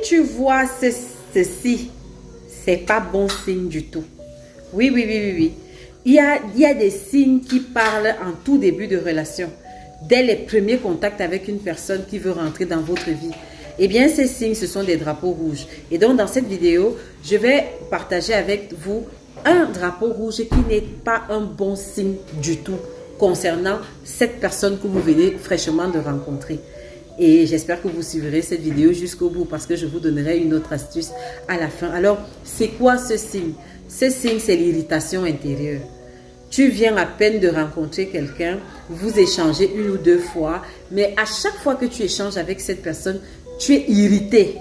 tu vois ceci, c'est pas bon signe du tout. Oui, oui, oui, oui, oui. Il y a des signes qui parlent en tout début de relation. Dès les premiers contacts avec une personne qui veut rentrer dans votre vie. Eh bien, ces signes, ce sont des drapeaux rouges. Et donc, dans cette vidéo, je vais partager avec vous un drapeau rouge qui n'est pas un bon signe du tout concernant cette personne que vous venez fraîchement de rencontrer. Et j'espère que vous suivrez cette vidéo jusqu'au bout parce que je vous donnerai une autre astuce à la fin. Alors, c'est quoi ce signe? Ce signe, c'est l'irritation intérieure. Tu viens à peine de rencontrer quelqu'un, vous échangez une ou deux fois, mais à chaque fois que tu échanges avec cette personne, tu es irrité.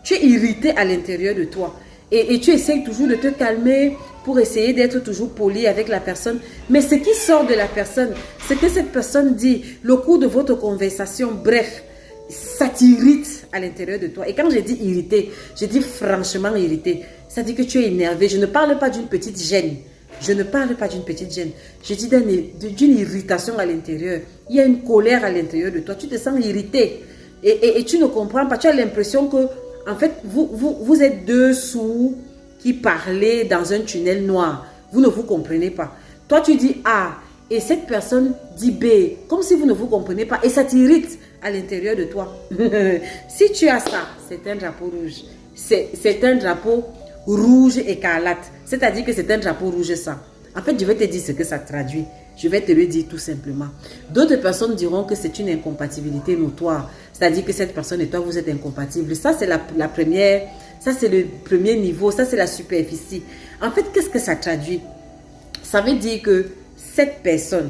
Tu es irrité à l'intérieur de toi. Et tu essayes toujours de te calmer pour essayer d'être toujours poli avec la personne. Mais ce qui sort de la personne, ce que cette personne dit, le cours de votre conversation, bref, ça t'irrite à l'intérieur de toi. Et quand je dis irrité, je dis franchement irrité. Ça dit que tu es énervé. Je ne parle pas d'une petite gêne. Je ne parle pas d'une petite gêne. Je dis d'une irritation à l'intérieur. Il y a une colère à l'intérieur de toi. Tu te sens irrité. Et tu ne comprends pas. Tu as l'impression que, en fait, vous êtes deux sourds qui parlent dans un tunnel noir. Vous ne vous comprenez pas. Toi, tu dis A et cette personne dit B. Comme si vous ne vous comprenez pas. Et ça t'irrite à l'intérieur de toi. Si tu as ça, c'est un drapeau rouge. C'est un drapeau rouge écarlate. C'est-à-dire que c'est un drapeau rouge sang. En fait, je vais te dire ce que ça traduit. Je vais te le dire tout simplement. D'autres personnes diront que c'est une incompatibilité notoire. C'est-à-dire que cette personne et toi, vous êtes incompatibles. Ça, c'est la première. Ça, c'est le premier niveau. Ça, c'est la superficie. En fait, qu'est-ce que ça traduit? Ça veut dire que cette personne,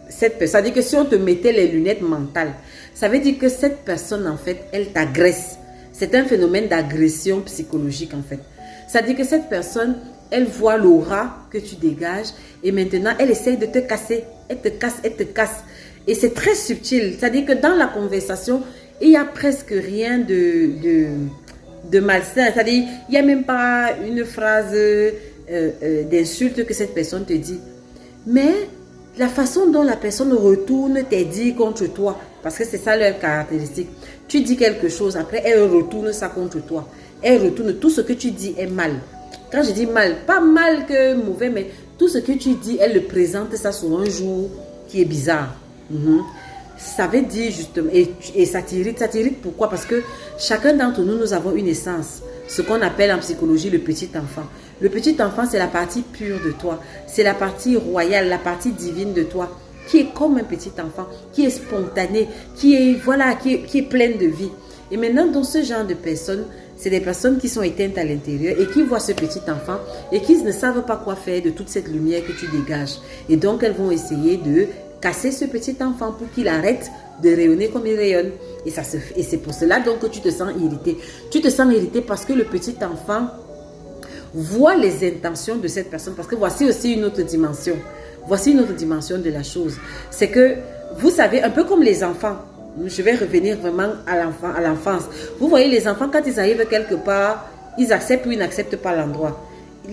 ça veut dire que si on te mettait les lunettes mentales, ça veut dire que cette personne, en fait, elle t'agresse. C'est un phénomène d'agression psychologique, en fait. Ça veut dire que cette personne, elle voit l'aura que tu dégages et maintenant, elle essaye de te casser. Elle te casse, elle te casse. Et c'est très subtil. C'est-à-dire que dans la conversation, il n'y a presque rien de malsain. C'est-à-dire, il n'y a même pas une phrase d'insulte que cette personne te dit. Mais la façon dont la personne retourne tes dires contre toi, parce que c'est ça leur caractéristique. Tu dis quelque chose, après elle retourne ça contre toi. Elle retourne, tout ce que tu dis est mal. Quand je dis mal, pas mal que mauvais, mais tout ce que tu dis, elle le présente ça sur un jour qui est bizarre. Ça veut dire justement, et ça t'irrite. Ça t'irrite pourquoi? Parce que chacun d'entre nous, nous avons une essence. Ce qu'on appelle en psychologie le petit enfant. Le petit enfant, c'est la partie pure de toi. C'est la partie royale, la partie divine de toi. Qui est comme un petit enfant, qui est spontané, qui est pleine de vie. Et maintenant, dans ce genre de personnes, c'est des personnes qui sont éteintes à l'intérieur et qui voient ce petit enfant et qui ne savent pas quoi faire de toute cette lumière que tu dégages. Et donc, elles vont essayer de casser ce petit enfant pour qu'il arrête de rayonner comme il rayonne. Et c'est pour cela donc que tu te sens irrité. Tu te sens irrité parce que le petit enfant voit les intentions de cette personne. Parce que voici aussi une autre dimension. Voici une autre dimension de la chose. C'est que, vous savez, un peu comme les enfants, je vais revenir vraiment à l'enfance. Vous voyez, les enfants, quand ils arrivent quelque part, ils acceptent ou ils n'acceptent pas l'endroit.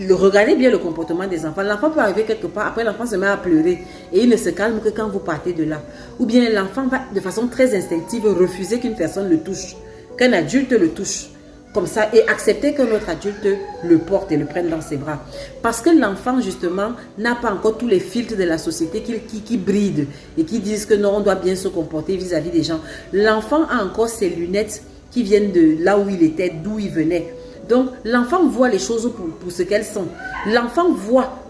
Regardez bien le comportement des enfants. L'enfant peut arriver quelque part, après l'enfant se met à pleurer et il ne se calme que quand vous partez de là. Ou bien l'enfant va de façon très instinctive refuser qu'une personne le touche, qu'un adulte le touche. Comme ça, et accepter qu'un autre adulte le porte et le prenne dans ses bras. Parce que l'enfant, justement, n'a pas encore tous les filtres de la société qui brident et qui disent que non, on doit bien se comporter vis-à-vis des gens. L'enfant a encore ses lunettes qui viennent de là où il était, d'où il venait. Donc, l'enfant voit les choses pour ce qu'elles sont. L'enfant voit,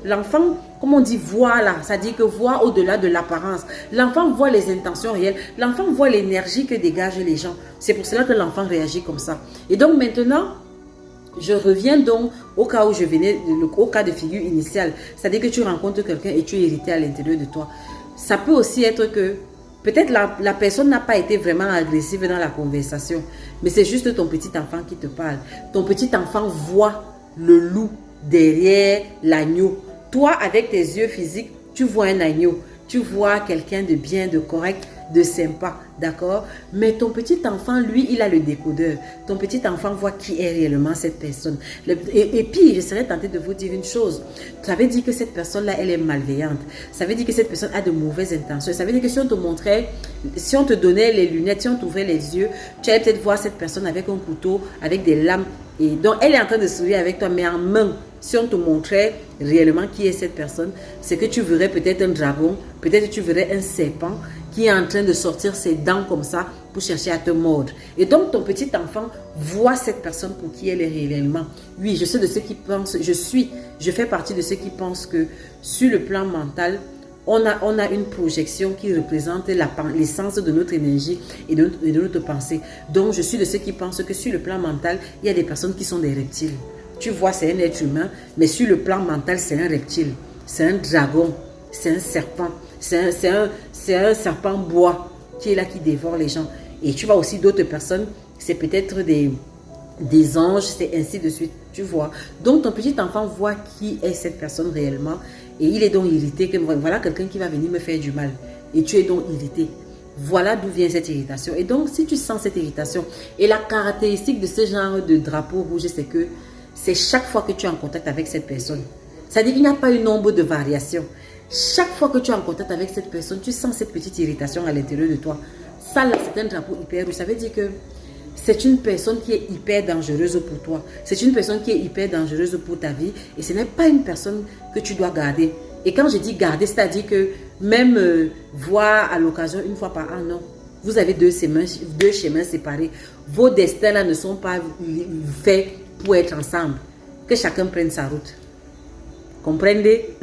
comme on dit, voit là, ça dit que voit au-delà de l'apparence. L'enfant voit les intentions réelles. L'enfant voit l'énergie que dégagent les gens. C'est pour cela que l'enfant réagit comme ça. Et donc maintenant, je reviens donc au cas où je venais, au cas de figure initiale. C'est-à-dire que tu rencontres quelqu'un et tu es irrité à l'intérieur de toi. Ça peut aussi être que peut-être la personne n'a pas été vraiment agressive dans la conversation, mais c'est juste ton petit enfant qui te parle. Ton petit enfant voit le loup derrière l'agneau. Toi, avec tes yeux physiques, tu vois un agneau. Tu vois quelqu'un de bien, de correct. de sympa, d'accord? Mais ton petit enfant, lui, il a le décodeur. Ton petit enfant voit qui est réellement cette personne. Et puis, je serais tentée de vous dire une chose. Ça veut dire que cette personne-là, elle est malveillante. Ça veut dire que cette personne a de mauvaises intentions. Ça veut dire que si on te montrait, si on te donnait les lunettes, si on t'ouvrait les yeux, tu allais peut-être voir cette personne avec un couteau, avec des lames. Et donc, elle est en train de sourire avec toi, mais en main. Si on te montrait réellement qui est cette personne, c'est que tu verrais peut-être un dragon, peut-être tu verrais un serpent qui est en train de sortir ses dents comme ça pour chercher à te mordre. Et donc, ton petit enfant voit cette personne pour qui elle est réellement. Oui, je suis de ceux qui pensent, je fais partie de ceux qui pensent que sur le plan mental, on a une projection qui représente l'essence de notre énergie et de notre pensée. Donc, je suis de ceux qui pensent que sur le plan mental, il y a des personnes qui sont des reptiles. Tu vois, c'est un être humain, mais sur le plan mental, c'est un reptile. C'est un dragon, c'est un serpent, c'est un serpent bois qui est là, qui dévore les gens. Et tu vois aussi d'autres personnes, c'est peut-être des anges, c'est ainsi de suite, tu vois. Donc, ton petit enfant voit qui est cette personne réellement et il est donc irrité que voilà quelqu'un qui va venir me faire du mal. Et tu es donc irrité. Voilà d'où vient cette irritation. Et donc, si tu sens cette irritation, et la caractéristique de ce genre de drapeau rouge, c'est que c'est chaque fois que tu es en contact avec cette personne. C'est-à-dire qu'il n'y a pas une nombre de variations. Chaque fois que tu es en contact avec cette personne, tu sens cette petite irritation à l'intérieur de toi. Ça, là, c'est un drapeau hyper rouge. Ça veut dire que c'est une personne qui est hyper dangereuse pour toi. C'est une personne qui est hyper dangereuse pour ta vie. Et ce n'est pas une personne que tu dois garder. Et quand je dis garder, c'est-à-dire que même voir à l'occasion une fois par an, non. Vous avez deux chemins séparés. Vos destins là ne sont pas faits pour être ensemble. Que chacun prenne sa route. Comprenez?